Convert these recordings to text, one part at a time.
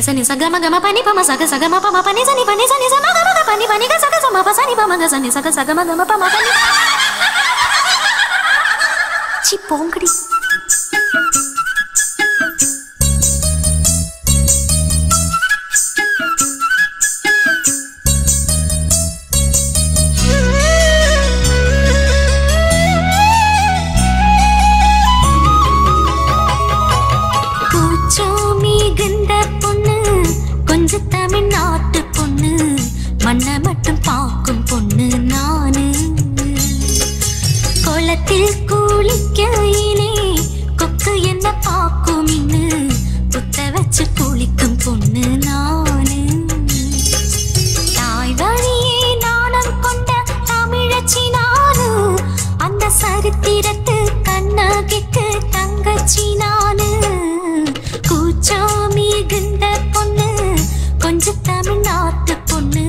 Sani sa gama gama pani pa ma sa ga ma pa ma pani sani pani sani sa ma ga pani pani ga sa ma pa sani pa ma ga sani sa ga ma pa ma pani chi pongri தமிழ்நாட்டு பொண்ணு மண்ண மட்டும் பார்க்கும் பொண்ணு நானு குளத்தில் குளிக்கையிலே கொக்கு என்ன பார்க்கும் இன்னு புத்த வச்சு குளிக்கும் பொண்ணு நானு தாய் வழியே நாணம் கொண்ட தமிழச்சி நானு அந்த சரித்திரத்து கண்ணகிக்கு தங்கச்சி நானு கூச்சம் மிகுந்த பொண்ணு கொஞ்சம் தமிழ்நாட்டு பொண்ணு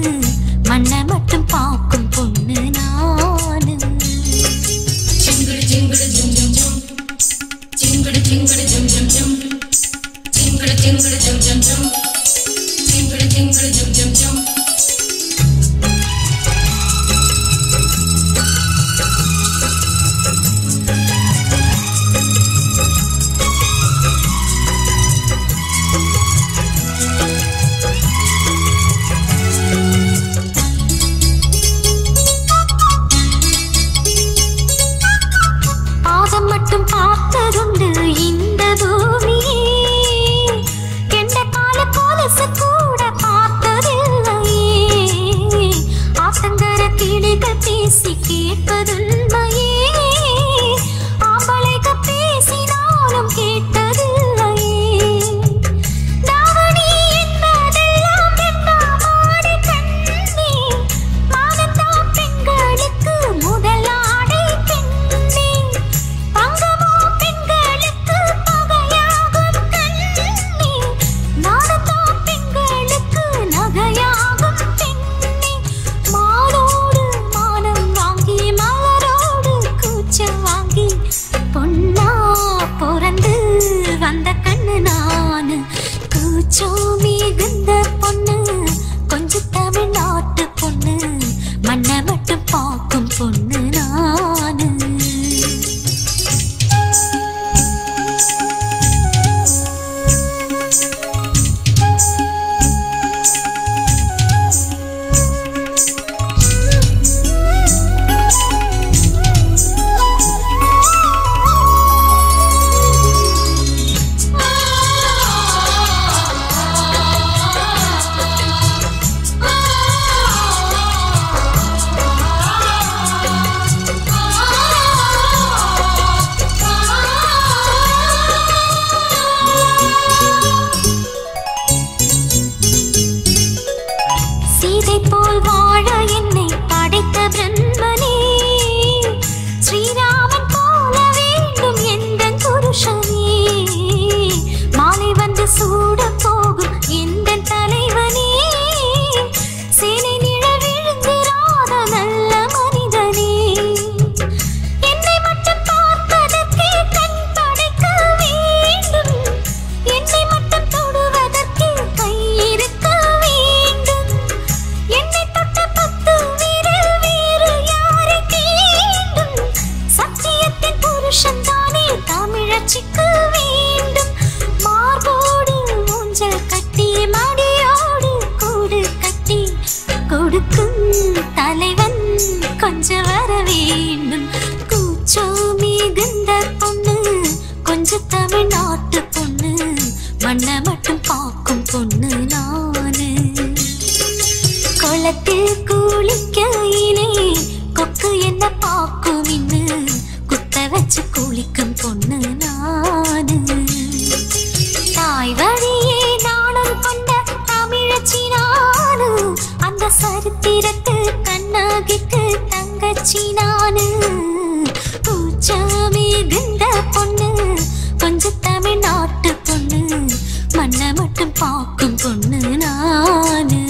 மண்ணை மட்டும் பார்க்கும் பொண்ணு நானு சிங்குடு சிங்குடு ஜும் ஜும் ஜும் சிங்குடு சிங்குடு ஜும் ஜும் ஜும் சிங்குடு சிங்குடு ஜும் ஜும் ஜும் சிங்குடு சிங்குடு ஜும் ஜும் ஜும் மட்டும் பார்த்ததுண்டு இந்த பூமியே கெண்ட கால கொலுசு கூட பார்த்ததில்லையே ஆத்தங்கர கிளிகள் பேசி கேட்பதுண்மையே ஆம்பளைக பேசினாலும் கேட்டதில்லையே தாவணி என்பதெல்லாம் வெண்பாவாடை கண்ணே மானத்தா பெண்களுக்கு முதல் ஆடை பெண்ணே பங்கமோ பெண்களுக்கு பகையாகும் கண்ணே நானத்தா பெண்களுக்கு நகையாகும் பெண்ணே மானோடு மானம் வாங்கி மலரோடு கூச்சம் வாங்கி பொன்னா பிறந்து வந்த கண்ணு நானு கூச்சம் மிகுந்த பொண்ணு கொஞ்சம் தமிழ்நாட்டு பொண்ணு மண்ணை மட்டும் பார்க்கும் பொண்ணு நானு சீதை போல் வாழ என்னை படைத்த பிரம்மனே ஸ்ரீராமன் போல வேண்டும் எந்த புருஷனே மாலை வந்து சூட போகும் எந்த தலைவனே சேனை நிழல் விழுந்திராத நல்ல மனிதனே என்னை மட்டும் பார்ப்பதற்கே கண் படைக்க வேண்டும் என்னை மட்டும் தொடுவதற்கே கை இருக்க வேண்டும் என்னை தொட்ட பத்து வீரர் வேறு யாரை வேண்டும் சத்தியத்தின் புருஷன் தானே தமிழச்சிக்கு வேண்டும் மார்போடு ஊஞ்சல் கட்டி மடியோடு கூடு கட்டி கொடுக்கும் தலைவன் கொஞ்சம் வர வேண்டும் கூச்சம் மிகுந்த பொண்ணு கொஞ்சம் தமிழ்நாட்டு பொண்ணு மண்ணை மட்டும் பார்க்கும் பொண்ணு நானு குளத்தில் குளிக்கையிலே கொக்கு என்ன பார்க்கும் இன்னு குத்த வச்சு குளிக்கும் பொண்ணு நானு தாய் வழியே நாணம் கொண்ட தமிழச்சி நானு அந்த சரித்திரத்து கண்ணகிக்கு தங்கச்சி நானு கூச்சம் மிகுந்த பொண்ணு கொஞ்சம் தமிழ்நாட்டு பொண்ணு மண்ணை மட்டும் பார்க்கும் பொண்ணு நானு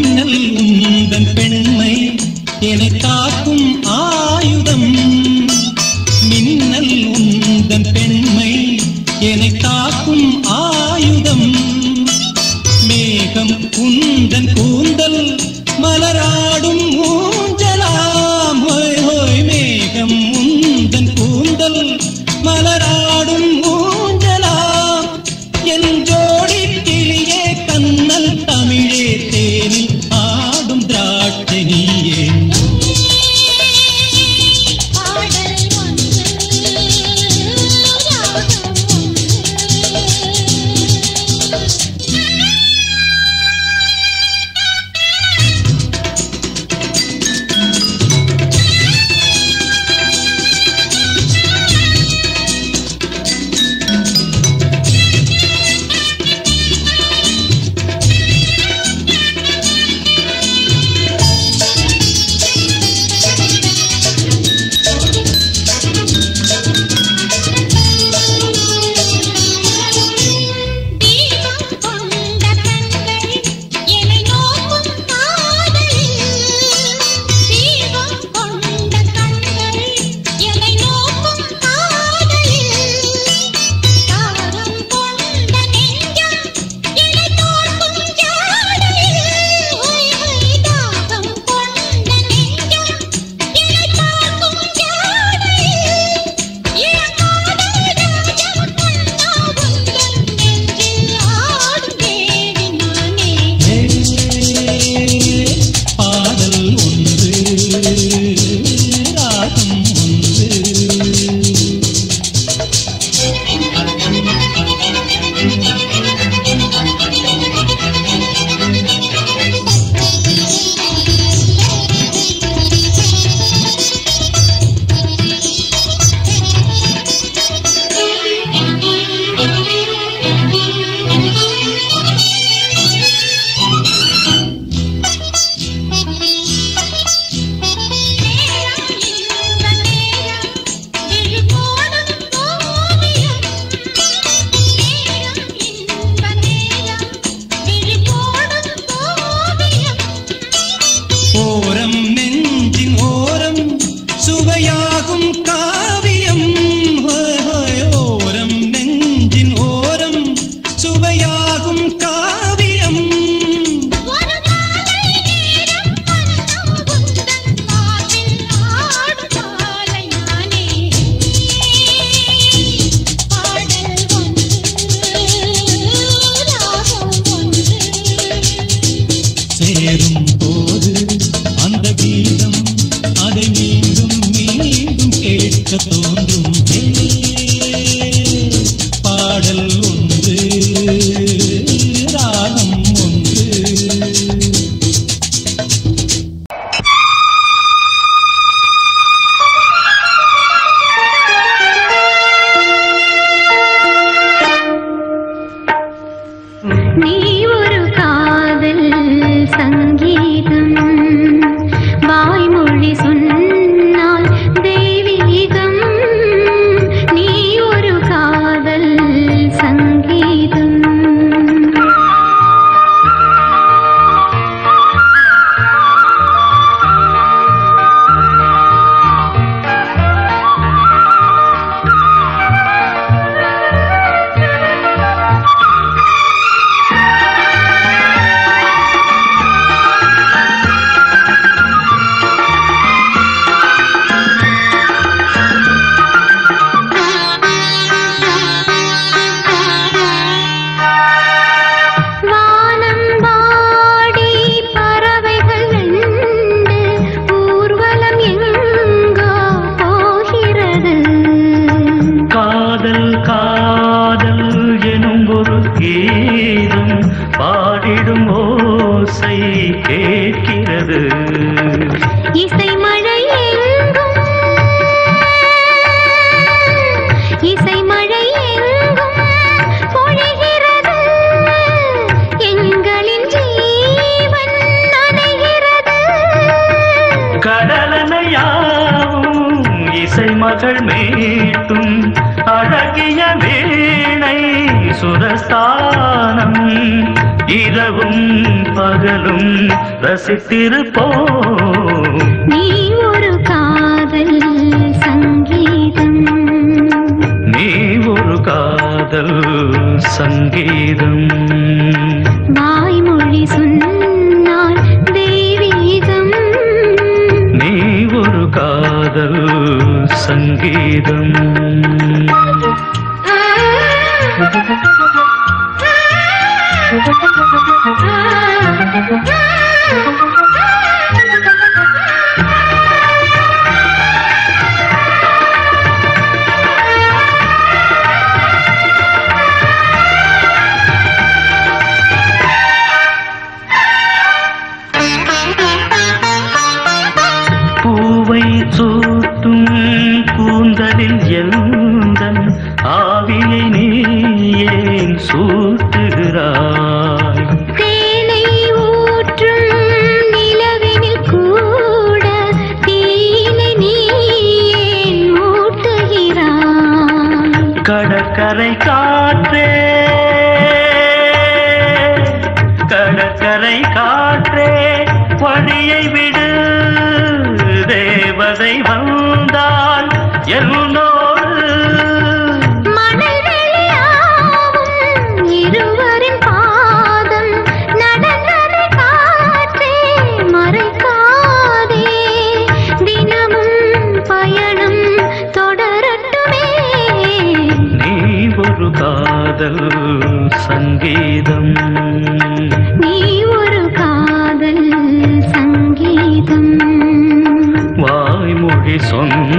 மின்னல் உந்தன் பெண்மை என்னை காக்கும் ஆயுதம். மின்னல் உந்தன் பெண்மை என்னை காக்கும் ஆயுதம். மேகம் உந்தன் கூந்தல் மலராடும் ஊஞ்சலாம். ஹோய் ஹோய் மேகம் உந்தன் கூந்தல் மலராடும் ஊஞ்சலாம். என் ஜோடி கிளியே கண்ணல் தமிழே தேனில் ஆடும் திராட்சை நீயே. மகள் மீட்டும் அழகிய வீணை சுரஸ்தானம் இரவும் பகலும் ரசித்திருப்போம். நீ ஒரு காதல் சங்கீதம், நீ ஒரு காதல் சங்கீதம். வாய்மொழி சொன்னால் தெய்வீகம், நீ ஒரு காதல் சங்கீதம். பூவை சூட்டும் கூந்தலில் எந்தன் ஆவியை நீ ஏன் சூட்டுகிறாய்? தேனை ஊற்றும் நிலவினில் கூட தீனை நீ ஏன் மூட்டுகிறாய்? கடற்கரை காற்றே, கடற்கரை காற்றே வழியை விடு. தேவதை வந்தால் என்னோடு மணல் வெளியாகும் இருவரின் பாதம் நடந்ததை காற்றே மறைக்காதே. தினமும் பயணம் தொடரட்டுமே. நீ ஒரு காதல் சங்கீதம், நீ ஒரு காதல் சங்கீதம். வாய்மொழி சொன்ன